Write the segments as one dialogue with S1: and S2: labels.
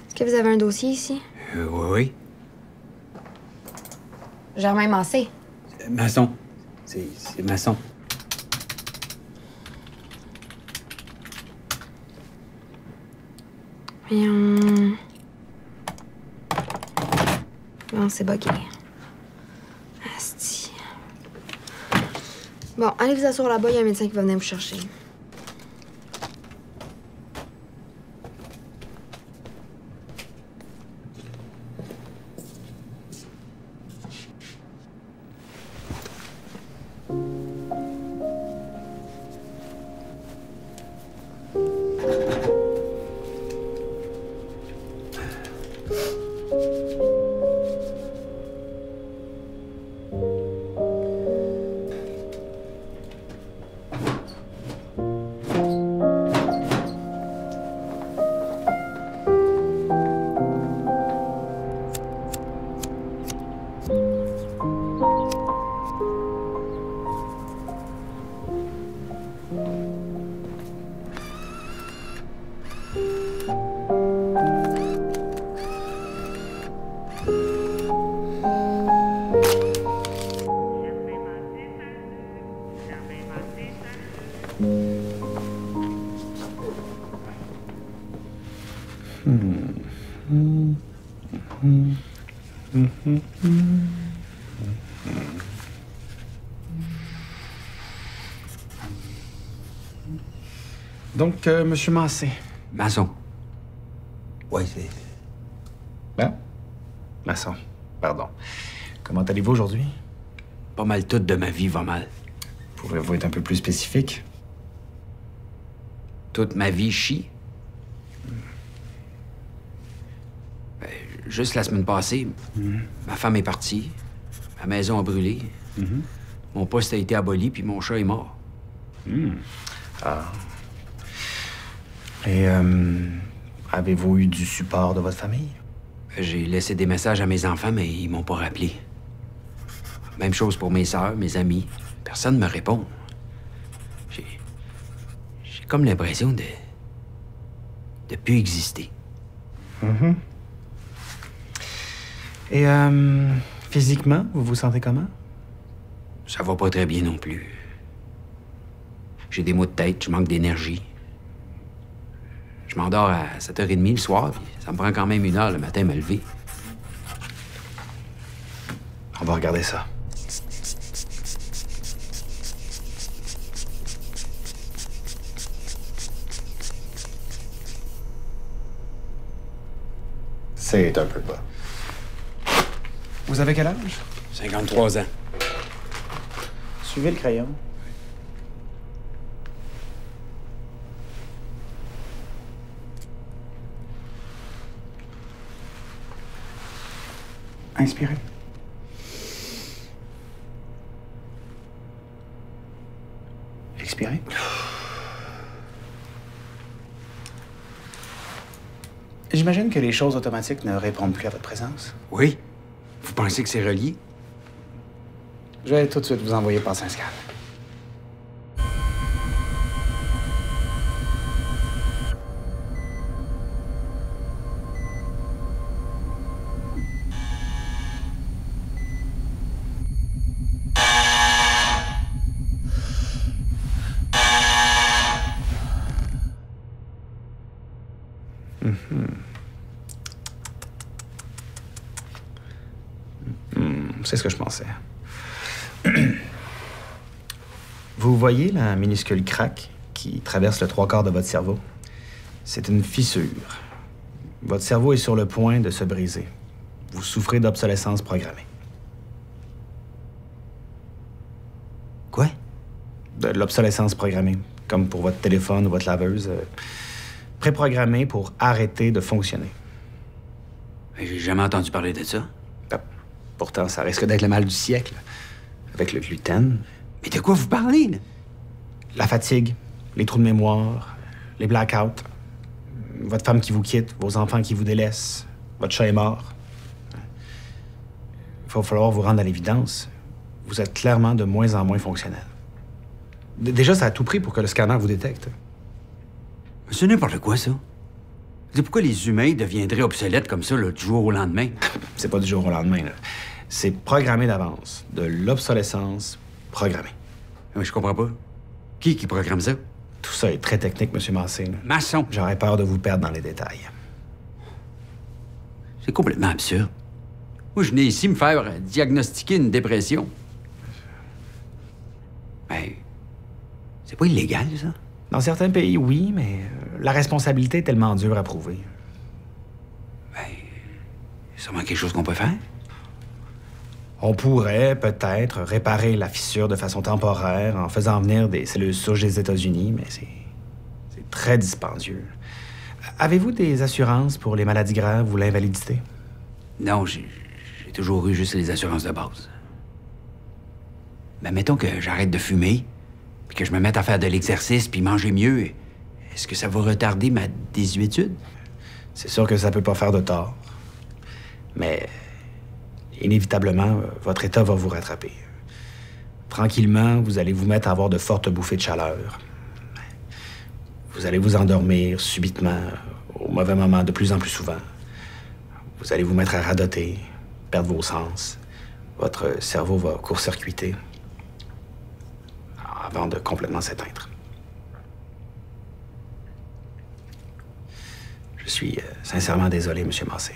S1: Est-ce que vous avez un dossier ici?
S2: Oui.
S1: Germain Massé.
S2: Masson. C'est Masson.
S1: Voyons. Bon, c'est bugué. Asti. Bon, allez vous asseoir là-bas, il y a un médecin qui va venir vous chercher.
S3: Donc, Monsieur Massé.
S2: Masson. Oui, c'est...
S3: Ben? Masson, pardon. Comment allez-vous aujourd'hui?
S2: Pas mal toute de ma vie va mal.
S3: Pourrez-vous être un peu plus spécifique?
S2: Toute ma vie chie. Ben, juste la semaine passée, ma femme est partie. Ma maison a brûlé. Mon poste a été aboli, puis mon chat est mort.
S3: Ah. Et, avez-vous eu du support de votre famille?
S2: J'ai laissé des messages à mes enfants, mais ils m'ont pas rappelé. Même chose pour mes sœurs, mes amis. Personne me répond. J'ai comme l'impression de plus exister.
S3: Et, physiquement, vous vous sentez comment?
S2: Ça va pas très bien non plus. J'ai des maux de tête, je manque d'énergie. Je m'endors à 7h30 le soir, puis ça me prend quand même 1 heure le matin à me lever.
S3: On va regarder ça. C'est un peu bas. Vous avez quel âge?
S2: 53 ans.
S3: Suivez le crayon. Inspirez. Expirez. J'imagine que les choses automatiques ne répondent plus à votre présence.
S2: Oui? Vous pensez que c'est relié?
S3: Je vais tout de suite vous envoyer passer un scan. C'est ce que je pensais. Vous voyez la minuscule craque
S4: qui traverse le 3/4 de votre cerveau. C'est une fissure. Votre cerveau est sur le point de se briser. Vous souffrez d'obsolescence programmée.
S2: Quoi?
S4: De l'obsolescence programmée, comme pour votre téléphone ou votre laveuse. Préprogrammée pour arrêter de fonctionner.
S2: J'ai jamais entendu parler de ça.
S4: Ah, pourtant, ça risque d'être le mal du siècle. Avec le gluten,
S2: Mais de quoi vous parlez, là?
S4: la fatigue, les trous de mémoire, les blackouts, votre femme qui vous quitte, vos enfants qui vous délaissent, votre chat est mort. Il va falloir vous rendre à l'évidence. Vous êtes clairement de moins en moins fonctionnel. Déjà, ça a tout pris pour que le scanner vous détecte.
S2: C'est n'importe quoi, ça. C'est pourquoi les humains deviendraient obsolètes comme ça, là, du jour au lendemain.
S4: C'est pas du jour au lendemain, là. C'est programmé d'avance. De l'obsolescence programmée.
S2: Mais je comprends pas. Qui programme ça?
S4: Tout ça est très technique, M. Massé, là.
S2: Maçon.
S4: J'aurais peur de vous perdre dans les détails.
S2: C'est complètement absurde. Moi, je venais ici me faire diagnostiquer une dépression. Ben, c'est pas illégal, ça?
S4: Dans certains pays, oui, mais la responsabilité est tellement dure à prouver.
S2: Ben, c'est sûrement quelque chose qu'on peut faire.
S4: On pourrait peut-être réparer la fissure de façon temporaire en faisant venir des cellules souches des États-Unis, mais c'est très dispendieux. Avez-vous des assurances pour les maladies graves ou l'invalidité?
S2: Non, j'ai toujours eu juste les assurances de base. Ben, mettons que j'arrête de fumer, puis que je me mette à faire de l'exercice, puis manger mieux. Est-ce que ça va retarder ma désuétude?
S4: C'est sûr que ça peut pas faire de tort. Mais inévitablement, votre état va vous rattraper. Tranquillement, vous allez vous mettre à avoir de fortes bouffées de chaleur. Vous allez vous endormir subitement, au mauvais moment, de plus en plus souvent. Vous allez vous mettre à radoter, perdre vos sens. Votre cerveau va court-circuiter avant de complètement s'éteindre. Je suis sincèrement désolé, M. Massé.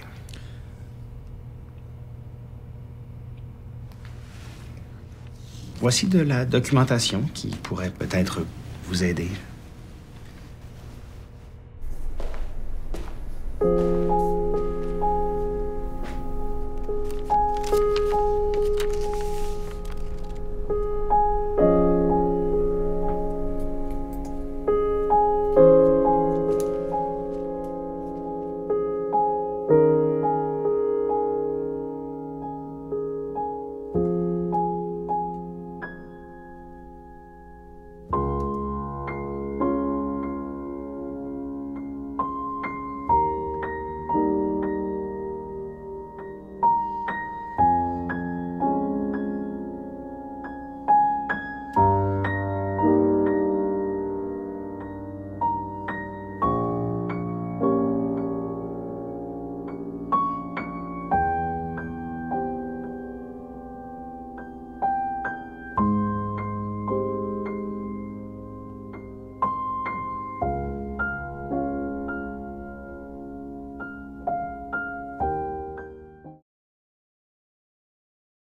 S4: Voici de la documentation qui pourrait peut-être vous aider.